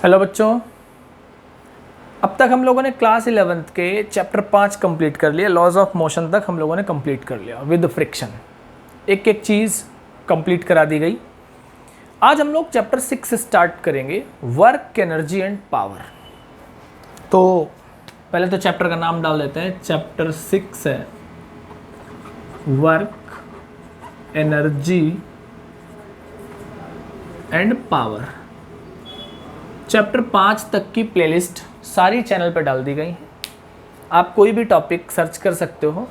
Hello बच्चों, अब तक हम लोगों ने क्लास 11th के चैप्टर 5 कंप्लीट कर लिया। लॉज ऑफ मोशन तक हम लोगों ने कंप्लीट कर लिया विद फ्रिक्शन। एक एक चीज़ कंप्लीट करा दी गई। आज हम लोग चैप्टर 6 स्टार्ट करेंगे, वर्क, एनर्जी एंड पावर। तो पहले तो चैप्टर का नाम डाल देते हैं। चैप्टर 6 है work, energy and power. Chapter 5 तक की प्लेलिस्ट सारी चैनल पर डाल दी गई है। आप कोई भी टॉपिक सर्च कर सकते हो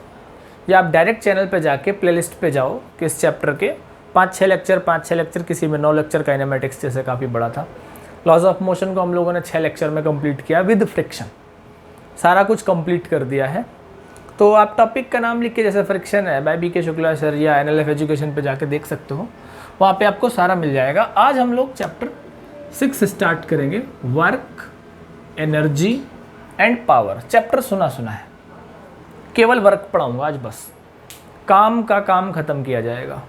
या आप डायरेक्ट चैनल पे जाके प्लेलिस्ट पे जाओ कि इस चैप्टर के 5-6 लेक्चर, किसी में 9 लेक्चर काइनेमेटिक्स जैसे काफ़ी बड़ा था। लॉज ऑफ मोशन को हम लोगों ने 6 लेक्चर में कंप्लीट किया विद फ्रिक्शन। सारा कुछ कंप्लीट कर दिया है। तो आप टॉपिक का नाम लिख के, जैसे फ्रिक्शन है, बाय BK शुक्ला सर या NLF एजुकेशन पे जाके देख सकते हो, वहाँ पे आपको सारा मिल जाएगा। आज हम लोग चैप्टर 6 स्टार्ट करेंगे, work, energy and power. Chapter सुना है, केवल वर्क पढ़ाऊंगा आज, बस काम का काम खत्म किया जाएगा।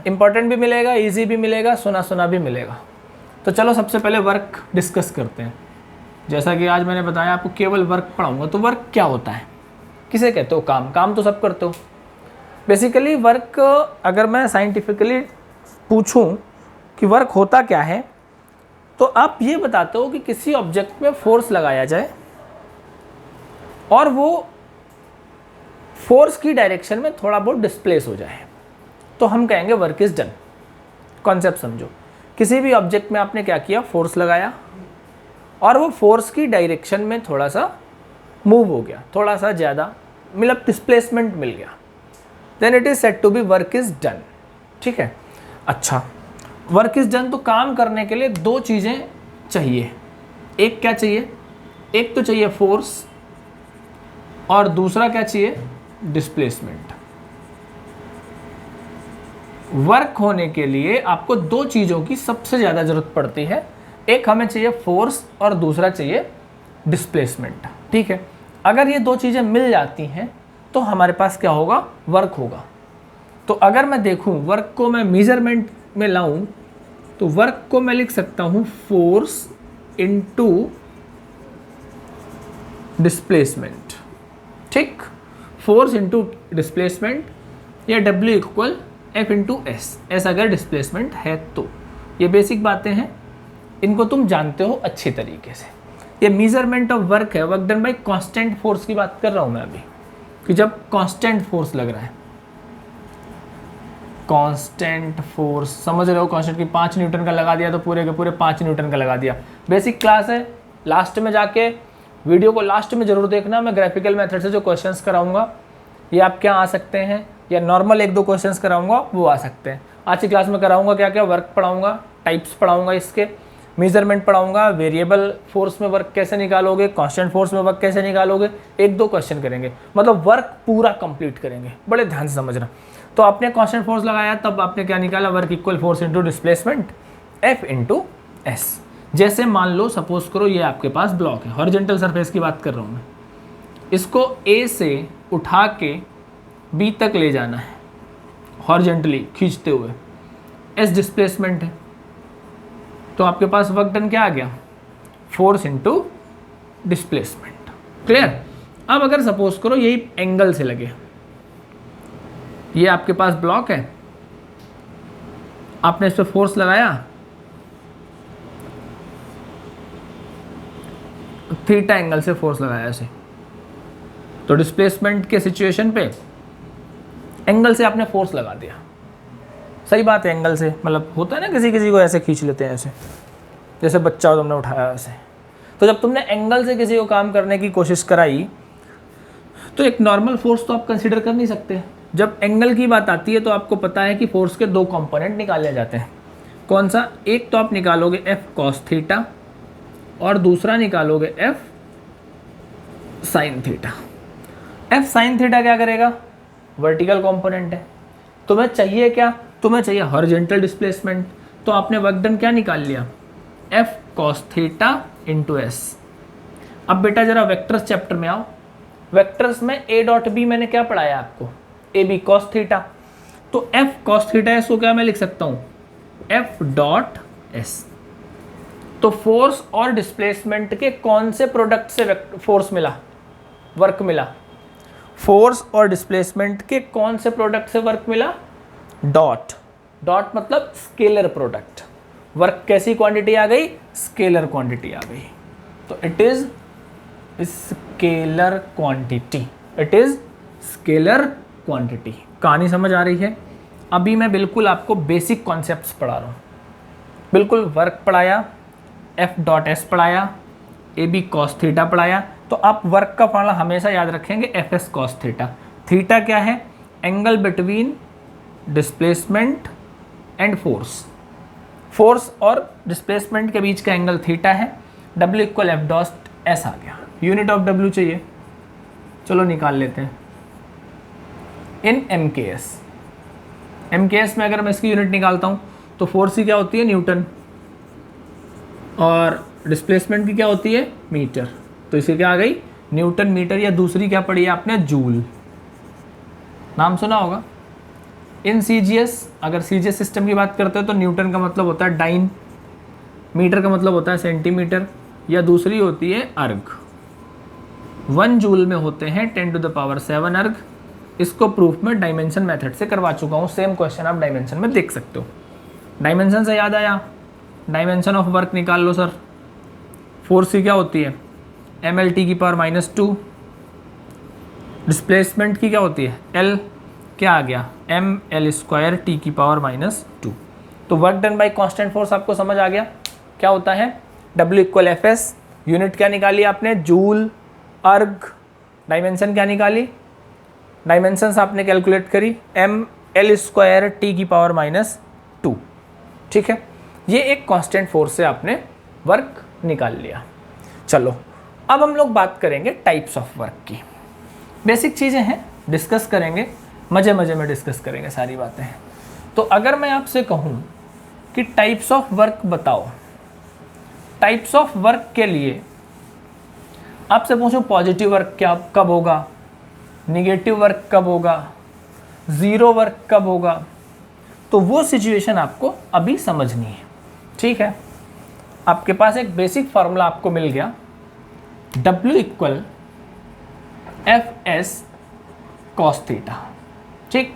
इंपॉर्टेंट भी मिलेगा, इजी भी मिलेगा, सुना भी मिलेगा। तो चलो सबसे पहले वर्क डिस्कस करते हैं। जैसा कि आज मैंने बताया आपको केवल वर्क पढ़ाऊंगा। तो वर्क क्या होता है, किसे कहते हो? काम तो सब करते हो। बेसिकली वर्क, अगर मैं साइंटिफिकली पूछूं कि वर्क होता क्या है, तो आप ये बताते हो कि किसी ऑब्जेक्ट में फोर्स लगाया जाए और वो फोर्स की डायरेक्शन में थोड़ा बहुत डिस्प्लेस हो जाए, तो हम कहेंगे वर्क इज डन। कॉन्सेप्ट समझो। किसी भी ऑब्जेक्ट में आपने क्या किया, फोर्स लगाया और वो फोर्स की डायरेक्शन में थोड़ा सा मूव हो गया, थोड़ा सा ज़्यादा, मतलब डिस्प्लेसमेंट मिल गया, then it is said to be work is done. ठीक है। अच्छा, वर्क इज डन। तो काम करने के लिए दो चीज़ें चाहिए। एक क्या चाहिए? एक तो चाहिए फोर्स और दूसरा क्या चाहिए? डिस्प्लेसमेंट। वर्क होने के लिए आपको दो चीज़ों की सबसे ज़्यादा ज़रूरत पड़ती है। एक हमें चाहिए फोर्स और दूसरा चाहिए डिस्प्लेसमेंट। ठीक है। अगर ये दो चीज़ें मिल जाती हैं तो हमारे पास क्या होगा? वर्क होगा। तो अगर मैं देखूं, वर्क को मैं मेजरमेंट में लाऊं, तो वर्क को मैं लिख सकता हूं फोर्स इनटू डिस्प्लेसमेंट। ठीक, फोर्स इनटू डिस्प्लेसमेंट या W equal F into S अगर डिस्प्लेसमेंट है तो। ये बेसिक बातें हैं, इनको तुम जानते हो अच्छी तरीके से। ये मेजरमेंट ऑफ वर्क है, work done bye constant force की बात कर रहा हूं मैं अभी, कि जब कांस्टेंट फोर्स लग रहा है। कांस्टेंट फोर्स समझ रहे हो? कांस्टेंट की 5 न्यूटन का लगा दिया तो पूरे के पूरे 5 न्यूटन का लगा दिया। बेसिक क्लास है, लास्ट में जाके वीडियो को लास्ट में जरूर देखना। मैं ग्राफिकल मेथड से जो क्वेश्चंस कराऊंगा ये आपके यहाँ आ सकते हैं, या नॉर्मल 1-2 क्वेश्चंस कराऊंगा वो आ सकते हैं। आज की क्लास में कराऊंगा क्या क्या? वर्क पढ़ाऊंगा, टाइप्स पढ़ाऊंगा, इसके मेजरमेंट पढ़ाऊंगा, वेरिएबल फोर्स में वर्क कैसे निकालोगे, कांस्टेंट फोर्स में वर्क कैसे निकालोगे, 1-2 क्वेश्चन करेंगे। मतलब वर्क पूरा कंप्लीट करेंगे, बड़े ध्यान से समझना। तो आपने कांस्टेंट फोर्स लगाया, तब आपने क्या निकाला? Work equal force into displacement F into S. जैसे मान लो, सपोज करो ये आपके पास ब्लॉक है, हॉरिजॉन्टल सरफेस की बात कर रहा हूँ मैं। इसको A से उठा के B तक ले जाना है, हॉरिजॉन्टली खींचते हुए। S डिस्प्लेसमेंट है, तो आपके पास वर्क डन क्या आ गया? Force into displacement. क्लियर? अब अगर सपोज करो यही एंगल से लगे, ये आपके पास ब्लॉक है, आपने इस पर फोर्स लगाया, थीटा एंगल से फोर्स लगाया ऐसे, तो डिस्प्लेसमेंट के सिचुएशन पे एंगल से आपने फोर्स लगा दिया। सही बात है, एंगल से, मतलब होता है ना, किसी को ऐसे खींच लेते हैं, ऐसे जैसे बच्चा हो तुमने उठाया ऐसे। तो जब तुमने एंगल से किसी को काम करने की कोशिश कराई तो एक नॉर्मल फोर्स तो आप कंसीडर कर नहीं सकते। जब एंगल की बात आती है तो आपको पता है कि फोर्स के 2 कंपोनेंट निकाले जाते हैं। कौन सा? एक तो आप निकालोगे F cos थीटा और दूसरा निकालोगे F sin theta. F sin theta क्या करेगा? वर्टिकल कंपोनेंट है। तुम्हें चाहिए क्या? तुम्हें चाहिए हॉरिजॉन्टल डिस्प्लेसमेंट। तो आपने वर्क डन क्या निकाल लिया? F cos theta into S. अब बेटा जरा वेक्टर्स चैप्टर में आओ। वेक्टर्स में A डॉट B मैंने क्या पढ़ाया आपको? AB cos theta. तो F cos थीटा एस को क्या मैं लिख सकता हूँ? F dot S. तो फोर्स और डिस्प्लेसमेंट के कौन से प्रोडक्ट से फोर्स मिला, वर्क मिला? फोर्स और डिस्प्लेसमेंट के कौन से प्रोडक्ट से वर्क मिला? डॉट। डॉट मतलब स्केलर प्रोडक्ट। वर्क कैसी क्वांटिटी आ गई? स्केलर क्वांटिटी आ गई। तो it is scalar quantity, it is scalar quantity. कहानी समझ आ रही है? अभी मैं बिल्कुल आपको बेसिक कॉन्सेप्ट्स पढ़ा रहा हूँ। बिल्कुल वर्क पढ़ाया, एफ डॉट एस पढ़ाया, ए बी कॉस थीटा पढ़ाया। तो आप वर्क का फॉर्मूला हमेशा याद रखेंगे, F S cos theta. Theta क्या है? Angle between displacement and force. Force और डिस्प्लेसमेंट के बीच का एंगल थीटा है। W equal F dot S आ गया। यूनिट ऑफ डब्ल्यू चाहिए, चलो निकाल लेते हैं। In M K S, M K S में अगर मैं इसकी यूनिट निकालता हूँ तो फोर्स की क्या होती है? न्यूटन, और डिस्प्लेसमेंट की क्या होती है? मीटर। तो इसे क्या आ गई? न्यूटन मीटर, या दूसरी क्या पढ़ी है आपने? जूल। नाम सुना होगा। इन सीजीएस, अगर सीजीएस सिस्टम की बात करते हैं तो न्यूटन का मतलब होता है डाइन, मीटर का मतलब होता है सेंटीमीटर, या दूसरी होती है अर्ग। 1 जूल में होते हैं 10⁻7 अर्ग। इसको प्रूफ में डायमेंशन मेथड से करवा चुका हूँ। सेम क्वेश्चन आप डायमेंशन में देख सकते हो। डायमेंशन से याद आया, डायमेंशन ऑफ वर्क निकाल लो सर। फोर्स की क्या होती है? mL/-2। डिस्प्लेसमेंट की क्या होती है? L, क्या आ गया? mL²T⁻²। तो work done bye constant force आपको समझ आ गया क्या होता है? W equal F S. Unit क्या निकाली आपने? जूल, अर्ग। डायमेंशन क्या निकाली? डायमेंशंस आपने कैलकुलेट करी, mL²T⁻²। ठीक है, ये एक कांस्टेंट फोर्स से आपने वर्क निकाल लिया। चलो अब हम लोग बात करेंगे टाइप्स ऑफ वर्क की। बेसिक चीज़ें हैं, डिस्कस करेंगे, मज़े मज़े में डिस्कस करेंगे सारी बातें। तो अगर मैं आपसे कहूँ कि टाइप्स ऑफ वर्क बताओ, टाइप्स ऑफ वर्क के लिए आपसे पूछूं पॉजिटिव वर्क क्या कब होगा, निगेटिव वर्क कब होगा, ज़ीरो वर्क कब होगा, तो वो सिचुएशन आपको अभी समझनी है। ठीक है, आपके पास एक बेसिक फार्मूला आपको मिल गया, W equal F S cos theta. ठीक,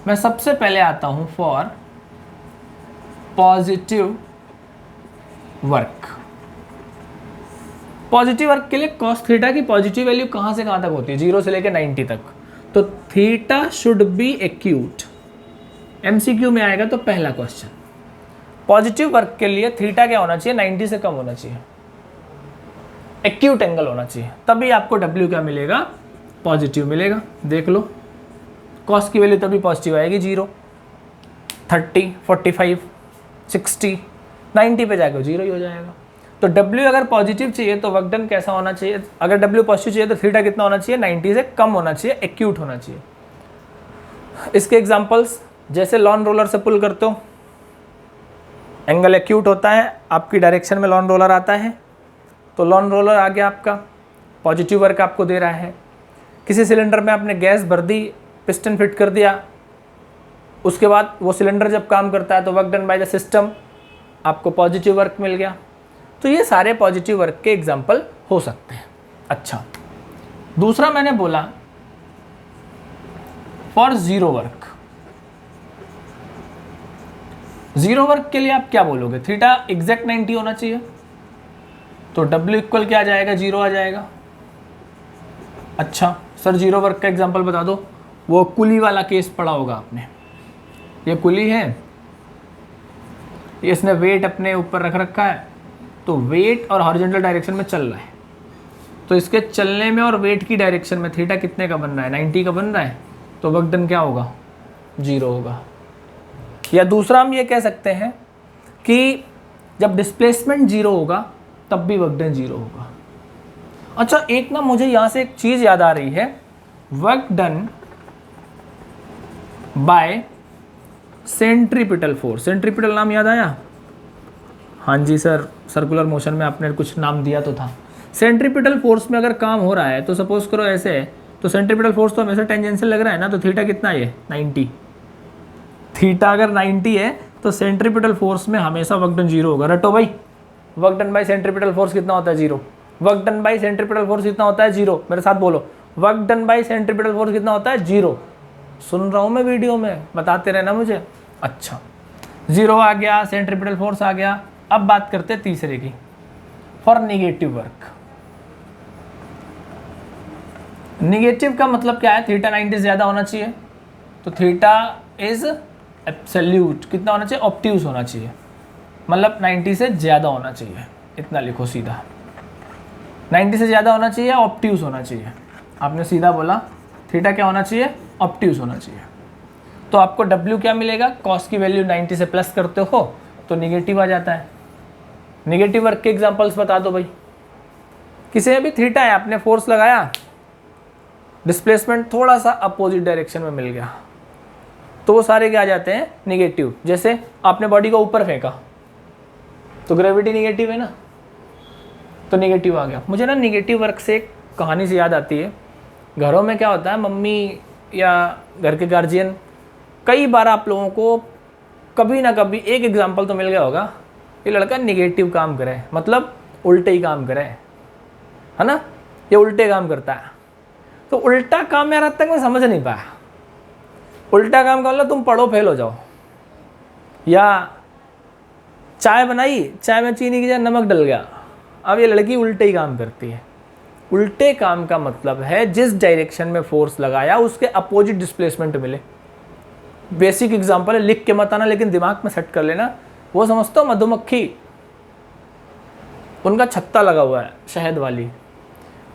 मैं सबसे पहले आता हूं for positive work. Positive work के लिए कॉस थीटा की पॉजिटिव वैल्यू कहां से कहां तक होती है? 0 से लेकर 90 तक। तो theta should be acute. MCQ में आएगा तो पहला क्वेश्चन। पॉजिटिव वर्क के लिए थीटा क्या होना चाहिए? 90 से कम होना चाहिए, एक्यूट एंगल होना चाहिए, तभी आपको W क्या मिलेगा? पॉजिटिव मिलेगा। देख लो, कॉस की वैल्यू तभी पॉजिटिव आएगी, 0, 30, 45, 60, 90 पे जाकर 0 ही हो जाएगा। तो W अगर पॉजिटिव चाहिए तो वर्क डन कैसा होना चाहिए? अगर W पॉजिटिव चाहिए तो थीटा कितना होना चाहिए? 90 से कम होना चाहिए, एक्यूट होना चाहिए। इसके एग्जांपल्स, जैसे लॉन रोलर से पुल करते हो, एंगल एक्यूट होता है, आपकी डायरेक्शन में लॉन रोलर आता है, तो लॉन रोलर आ गया आपका, पॉजिटिव वर्क आपको दे रहा है। किसी सिलेंडर में आपने गैस भर दी, पिस्टन फिट कर दिया, उसके बाद वो सिलेंडर जब काम करता है तो work done by the system, आपको पॉजिटिव वर्क मिल गया। तो ये सारे पॉजिटिव वर्क के एग्जांपल हो सकते हैं। अच्छा, दूसरा मैंने बोला for zero work. Zero work के लिए आप क्या बोलोगे? थीटा एग्जैक्ट 90 होना चाहिए, तो W इक्वल क्या आ जाएगा? 0 आ जाएगा। अच्छा सर, ज़ीरो वर्क का एग्जांपल बता दो। वो कुली वाला केस पढ़ा होगा आपने। ये कुली है, इसने वेट अपने ऊपर रख रखा है, तो वेट और हॉरिजॉन्टल डायरेक्शन में चल रहा है, तो इसके चलने में और वेट की डायरेक्शन में थीटा कितने का बन रहा है? 90 का बन रहा है, तो वर्क डन क्या होगा? 0 होगा। या दूसरा हम ये कह सकते हैं कि जब डिस्प्लेसमेंट 0 होगा तब भी वर्क डन 0 होगा। अच्छा, एक ना मुझे यहाँ से एक चीज़ याद आ रही है, work done bye centripetal force. Centripetal नाम याद आया? हाँ जी सर, सर्कुलर मोशन में आपने कुछ नाम दिया तो था। सेंट्रीपिटल फोर्स में अगर काम हो रहा है तो सपोज करो ऐसे है, तो सेंट्रीपिटल फोर्स तो हमेशा टेंजेंशियल लग रहा है ना, तो थीटा कितना है? 90। थीटा अगर 90 है तो सेंट्रीपिटल फोर्स में हमेशा वर्क डन 0 होगा। रटो भाई, work done by centripetal force कितना होता है? 0। Work done by centripetal force कितना होता है? 0। मेरे साथ बोलो, work done by centripetal force कितना होता है? 0। सुन रहा हूँ मैं वीडियो में, बताते रहना मुझे। अच्छा, 0 आ गया, सेंट्रीपिटल फोर्स आ गया। अब बात करते हैं तीसरे की, फॉर निगेटिव वर्क। निगेटिव का मतलब क्या है? थीटा 90 से ज़्यादा होना चाहिए, तो थीटा इज एब्सोल्यूट कितना होना चाहिए? ऑब्ट्यूज होना चाहिए, मतलब 90 से ज़्यादा होना चाहिए, इतना लिखो सीधा। 90 से ज़्यादा होना चाहिए, ऑब्ट्यूज होना चाहिए। आपने सीधा बोला थीटा क्या होना चाहिए? ऑब्ट्यूज होना चाहिए। तो आपको W क्या मिलेगा? कॉस की वैल्यू 90 से प्लस करते हो तो निगेटिव आ जाता है। निगेटिव वर्क के एग्जांपल्स बता दो भाई। किसी भी थीटा है, आपने फोर्स लगाया, डिस्प्लेसमेंट थोड़ा सा अपोजिट डायरेक्शन में मिल गया, तो वो सारे क्या आ जाते हैं? निगेटिव। जैसे आपने बॉडी को ऊपर फेंका तो ग्रेविटी निगेटिव है ना, तो निगेटिव आ गया। मुझे ना निगेटिव वर्क से एक कहानी से याद आती है। घरों में क्या होता है, मम्मी या घर के गार्जियन, कई बार आप लोगों को कभी ना कभी एक एग्जाम्पल तो मिल गया होगा, ये लड़का निगेटिव काम करे, मतलब उल्टे ही काम करे, है ना, ये उल्टे काम करता है। तो उल्टा काम यार आज तक मैं समझ नहीं पाया। उल्टा काम का मतलब तुम पढ़ो फेल हो जाओ, या चाय बनाई, चाय में चीनी की जगह नमक डल गया। अब ये लड़की उल्टे ही काम करती है। उल्टे काम का मतलब है जिस डायरेक्शन में फोर्स लगाया उसके अपोजिट डिस्प्लेसमेंट मिले। बेसिक एग्जांपल है, लिख के मत आना लेकिन दिमाग में सेट कर लेना। वो समझते हो मधुमक्खी, उनका छत्ता लगा हुआ है शहद वाली,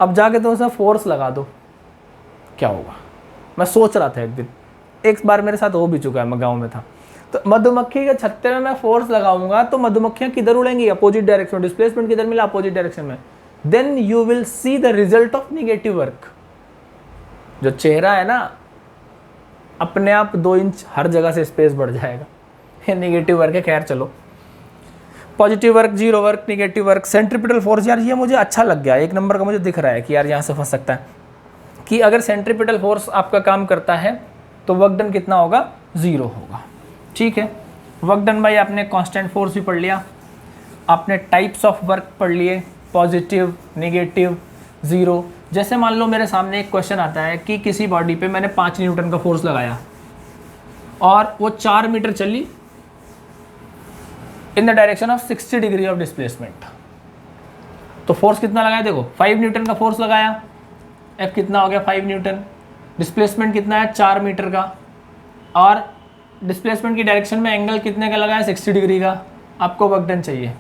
अब जाके तो उसमें फोर्स लगा दो, क्या होगा? मैं सोच रहा था एक बार मेरे साथ हो भी चुका है, मैं गाँव में था। तो मधुमक्खी के छत्ते में मैं फोर्स लगाऊंगा तो मधुमक्खियां किधर उड़ेंगी? अपोजिट डायरेक्शन में। डिस्प्लेसमेंट किधर मिला? अपोजिट डायरेक्शन में। Then you will see the result of negative work. जो चेहरा है ना, अपने आप 2 इंच हर जगह से स्पेस बढ़ जाएगा। ये निगेटिव वर्क है। खैर चलो, positive work, zero work, negative work, centripetal force. यार ये मुझे अच्छा लग गया, 1 नंबर का मुझे दिख रहा है कि यार यहाँ से फंस सकता है कि अगर सेंट्रीपिटल फोर्स आपका काम करता है तो वर्क डन कितना होगा? 0 होगा। ठीक है, वर्क डन बाई आपने कांस्टेंट फोर्स भी पढ़ लिया, आपने टाइप्स ऑफ वर्क पढ़ लिए, पॉजिटिव, नेगेटिव, ज़ीरो। जैसे मान लो मेरे सामने एक क्वेश्चन आता है कि किसी बॉडी पे मैंने 5 न्यूटन का फोर्स लगाया और वो 4 मीटर चली in the direction of 60 degree of displacement, तो फोर्स कितना लगाया? देखो 5 न्यूटन का फोर्स लगाया, F कितना हो गया? 5 न्यूटन। डिस्प्लेसमेंट कितना है? 4 मीटर का, और डिस्प्लेसमेंट की डायरेक्शन में एंगल कितने का लगाया? 60 डिग्री का। आपको वर्क डन चाहिए,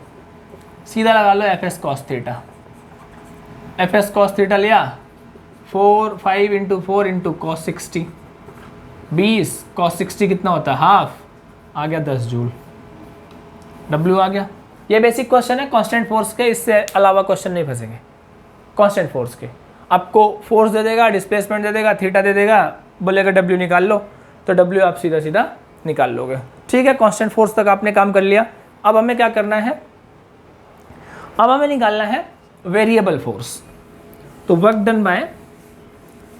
सीधा लगा लो F S cos theta. F S cos theta लिया, 5 इंटू 4 इंटू कॉस 60, 20 कॉस 60 कितना होता है? हाफ, आ गया 10 जूल। W आ गया। ये बेसिक क्वेश्चन है कांस्टेंट फोर्स के, इससे अलावा क्वेश्चन नहीं फंसेंगे। कांस्टेंट फोर्स के आपको फोर्स दे देगा, डिस्प्लेसमेंट दे देगा, थीटा दे देगा, बोलेगा W निकाल लो, तो W आप सीधा सीधा निकाल लोगे। ठीक है, कांस्टेंट फोर्स तक आपने काम कर लिया। अब हमें क्या करना है? अब हमें निकालना है वेरिएबल फोर्स। तो work done by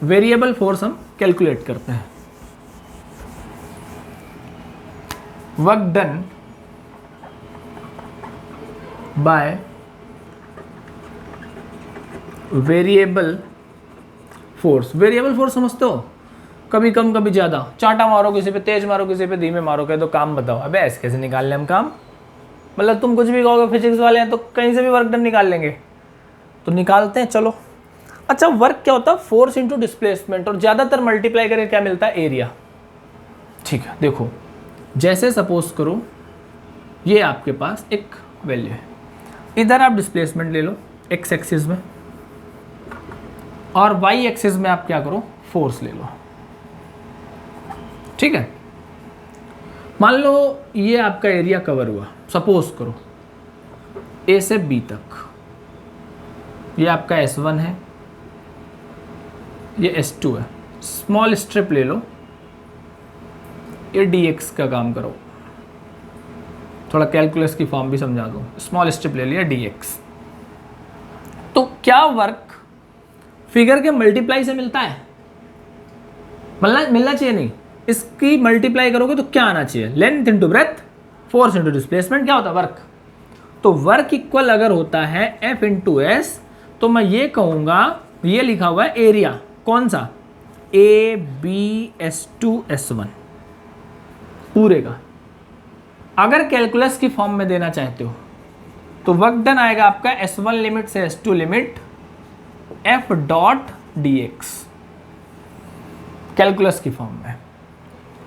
variable force हम कैलकुलेट करते हैं। Work done by variable force. Variable force समझते हो? कभी कम कभी ज़्यादा, चाटा मारो किसी पे, तेज मारो किसी पे, धीमे मारो, कह दो काम बताओ। अबे ऐसे कैसे निकाल लें हम काम? मतलब तुम कुछ भी कहोगे, फिजिक्स वाले हैं तो कहीं से भी वर्क डन निकाल लेंगे, तो निकालते हैं चलो। अच्छा, वर्क क्या होता है? फोर्स इंटू डिस्प्लेसमेंट, और ज़्यादातर मल्टीप्लाई करके क्या मिलता है? एरिया। ठीक है, देखो जैसे सपोज करो ये आपके पास एक वैल्यू है, इधर आप डिस्प्लेसमेंट ले लो एक्स एक्सिस में, और वाई एक्सिस में आप क्या करो? फोर्स ले लो। ठीक है, मान लो ये आपका एरिया कवर हुआ, सपोज करो ए से बी तक, ये आपका S1 है, ये S2 है। स्मॉल स्ट्रिप ले लो, ये dx का काम करो, थोड़ा कैलकुलस की फॉर्म भी समझा दो। स्मॉल स्ट्रिप ले लिया dx। तो क्या वर्क फिगर के मल्टीप्लाई से मिलता है? मिलना चाहिए नहीं, इसकी मल्टीप्लाई करोगे तो क्या आना चाहिए? Length into breadth, force into displacement, क्या होता है? वर्क। तो वर्क इक्वल अगर होता है F इंटू एस, तो मैं ये कहूँगा, ये लिखा हुआ है एरिया, कौन सा, ABS2S1 पूरे का। अगर कैलकुलस की फॉर्म में देना चाहते हो तो वर्क डन आएगा आपका S1 लिमिट से S2 limit F dot dx, calculus की फॉर्म में।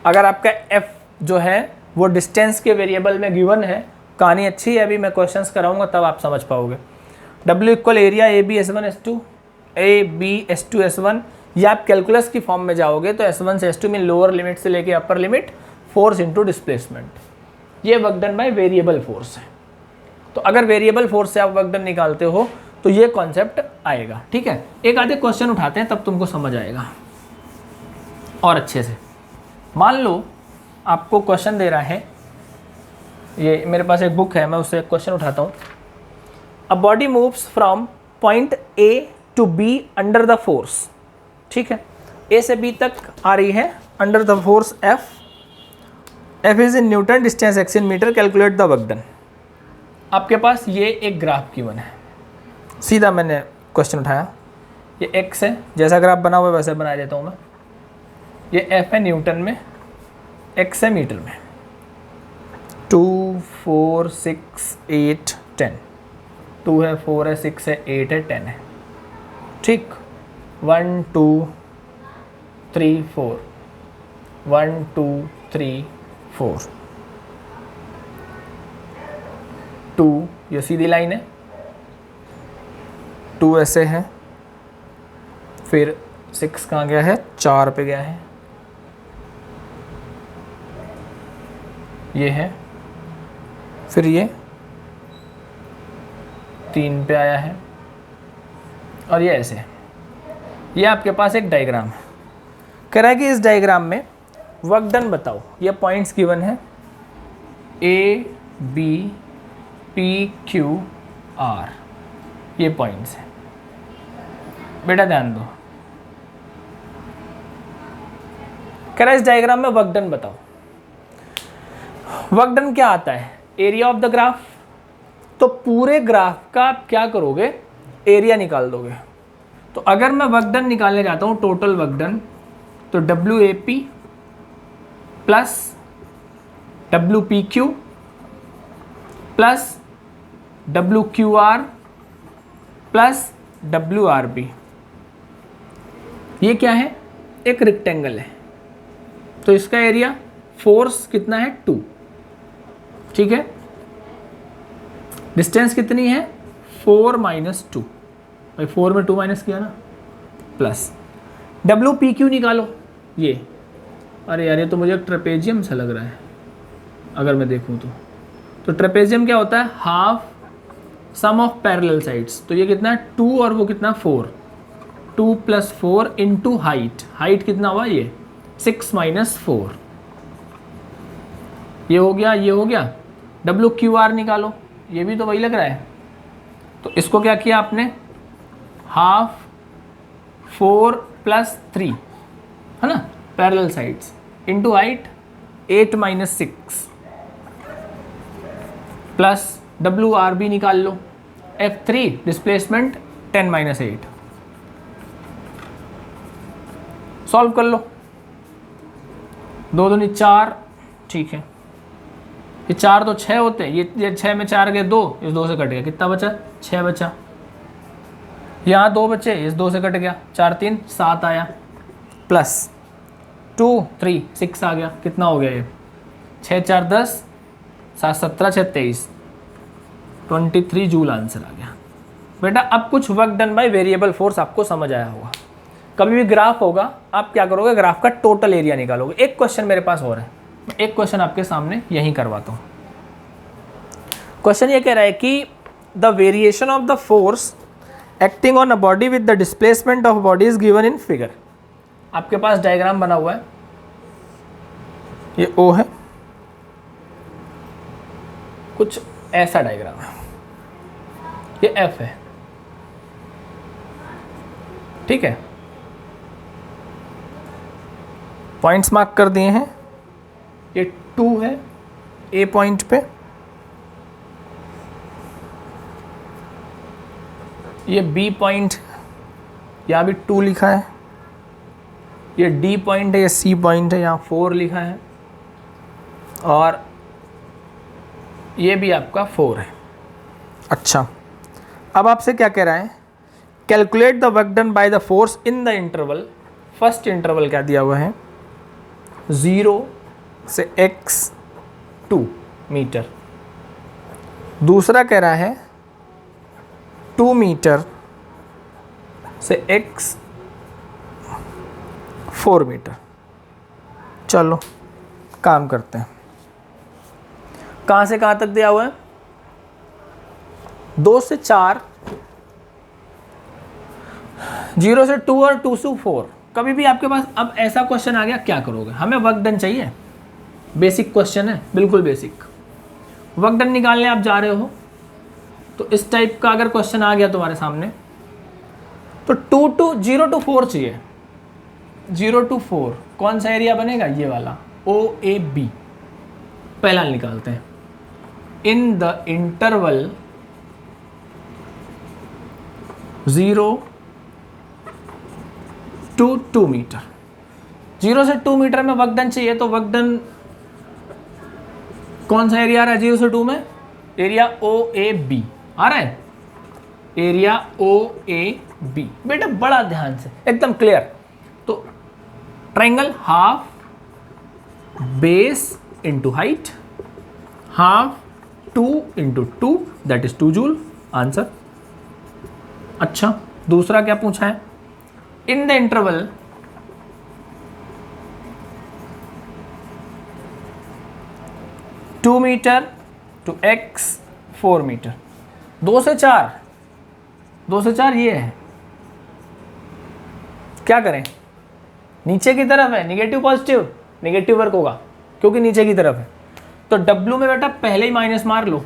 अगर आपका F जो है वो डिस्टेंस के वेरिएबल में गिवन है, कहानी अच्छी है, अभी मैं क्वेश्चंस कराऊंगा तब आप समझ पाओगे। W इक्वल एरिया ABS2S1, या आप कैलकुलस की फॉर्म में जाओगे तो S1 से S2 में लोअर लिमिट से लेके upper limit force into displacement, ये work done by variable force है। तो अगर वेरिएबल फोर्स से आप वर्क डन निकालते हो तो ये कॉन्सेप्ट आएगा। ठीक है, एक आधे क्वेश्चन उठाते हैं तब तुमको समझ आएगा और अच्छे से। मान लो आपको क्वेश्चन दे रहा है, ये मेरे पास एक बुक है, मैं उससे एक क्वेश्चन उठाता हूँ। A body moves from point A to B under the force, ठीक है, A से B तक आ रही है under the force F is in newton, distance x in metre, calculate the work done. आपके पास ये एक ग्राफ गिवन है, सीधा मैंने क्वेश्चन उठाया, ये x है, जैसा ग्राफ बना हुआ है वैसे बना देता हूँ मैं। ये F है न्यूटन में, x है मीटर में। 2 4 6 8 10, 2 है, 4 है, 6 है, 8 है, 10 है, ठीक। 1 2 3 4, 1 2 3 4, 2 ये सीधी लाइन है, 2 ऐसे है, फिर 6 कहाँ गया है, 4 पे गया है, ये है, फिर ये 3 पे आया है, और ये ऐसे। ये आपके पास एक डायग्राम है, कह रहा है कि इस डायग्राम में वर्क डन बताओ। ये पॉइंट्स गिवन है A B P Q R, ये पॉइंट्स हैं। बेटा ध्यान दो, कह रहा है इस डायग्राम में वर्क डन बताओ। वर्क डन क्या आता है, एरिया ऑफ द ग्राफ। तो पूरे ग्राफ का आप क्या करोगे, एरिया निकाल दोगे। तो अगर मैं वर्क डन निकालने जाता हूँ, टोटल वर्क डन, तो WAP plus WPQ plus WQR plus WRB, ये क्या है, एक रेक्टेंगल है, तो इसका एरिया फोर्स कितना है, 2, ठीक है। डिस्टेंस कितनी है, 4 माइनस 2, भाई 4 में 2 माइनस किया ना, प्लस WPQ निकालो। ये, अरे यार ये तो मुझे ट्रेपेजियम सा लग रहा है अगर मैं देखूं तो ट्रेपेजियम क्या होता है, half sum of parallel sides. तो ये कितना है, 2 और वो कितना, 4, 2 प्लस 4 इंटू हाइट, हाइट कितना हुआ, ये 6 माइनस 4, ये हो गया, ये हो गया। WQR निकालो, ये भी तो वही लग रहा है। तो इसको क्या किया आपने, हाफ 4 प्लस 3 है ना, parallel sides, into height 8 minus 6 plus WRB निकाल लो, F3 डिस्प्लेसमेंट 10 माइनस 8, सॉल्व कर लो। 2 दूनी 4, ठीक है, ये 4 तो 6 होते हैं, ये 6 में 4 गए 2, इस 2 से कट गया, कितना बचा, 6 बचा। यहाँ 2 बचे, इस 2 से कट गया, 4 3 7 आया, प्लस 2 3 6 आ गया, कितना हो गया ये, 6 4 10, 7 17 6 23, 23 जूल आंसर आ गया। बेटा अब कुछ work done by variable force आपको समझ आया होगा। कभी भी ग्राफ होगा, आप क्या करोगे, ग्राफ का टोटल एरिया निकालोगे। एक क्वेश्चन मेरे पास और है, मैं एक क्वेश्चन आपके सामने यहीं करवाता हूँ। क्वेश्चन ये कह रहा है कि the variation of the force acting on a body with the displacement of body is given in figure. आपके पास डायग्राम बना हुआ है, ये O है, कुछ ऐसा डायग्राम है, ये F है, ठीक है। पॉइंट्स मार्क कर दिए हैं, ये 2 है A पॉइंट पे, ये बी पॉइंट, यहाँ भी 2 लिखा है, ये डी पॉइंट है, ये सी पॉइंट है, यहाँ 4 लिखा है, और ये भी आपका 4 है। अच्छा, अब आपसे क्या कह रहा है, calculate the work done by the force in the interval. First interval क्या दिया हुआ है, 0 से x2 मीटर। दूसरा कह रहा है 2 मीटर से x4 मीटर। चलो काम करते हैं। कहाँ से कहाँ तक दिया हुआ है, 2 से 4, 0 से 2 और 2 से 4। कभी भी आपके पास अब ऐसा क्वेश्चन आ गया, क्या करोगे, हमें वर्क डन चाहिए, बेसिक क्वेश्चन है, बिल्कुल बेसिक। वर्क डन निकालने आप जा रहे हो, तो इस टाइप का अगर क्वेश्चन आ गया तुम्हारे सामने, तो 0 to 4 चाहिए। 0 to 4 कौन सा एरिया बनेगा, ये वाला OAB। पहला निकालते हैं, in the interval 0 to 2 metre. 0 से 2 मीटर में वर्क डन चाहिए, तो वर्क डन कौन सा एरिया आ रहा है 0 से 2 में, एरिया OAB आ रहा है, एरिया OAB। बेटा बड़ा ध्यान से, एकदम क्लियर। तो triangle half base into height, half 2 into 2 that is 2 joule, answer. अच्छा, दूसरा क्या पूछा है, in the interval 2 metre to x4 metre. 2 से 4, 2 से 4 ये है, क्या करें, नीचे की तरफ है, निगेटिव पॉजिटिव, निगेटिव वर्क होगा क्योंकि नीचे की तरफ है। तो W में बेटा पहले ही माइनस मार लो,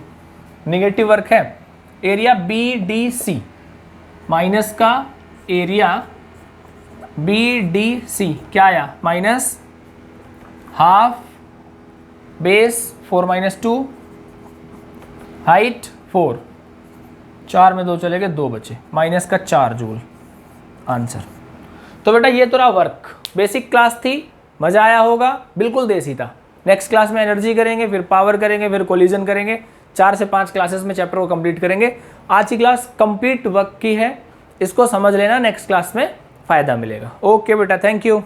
निगेटिव वर्क है। एरिया BDC, माइनस का एरिया BDC क्या आया, minus half base 4 minus 2, height 4, 4 में 2 चले गए, 2 बचे, माइनस का 4 जूल, आंसर। तो बेटा ये तो रहा वर्क। बेसिक क्लास थी, मज़ा आया होगा, बिल्कुल देसी था। नेक्स्ट क्लास में एनर्जी करेंगे, फिर पावर करेंगे, फिर कोलिजन करेंगे। 4 से 5 क्लासेस में चैप्टर को कंप्लीट करेंगे। आज की क्लास कंप्लीट वर्क की है, इसको समझ लेना, नेक्स्ट क्लास में फ़ायदा मिलेगा। ओके बेटा, थैंक यू।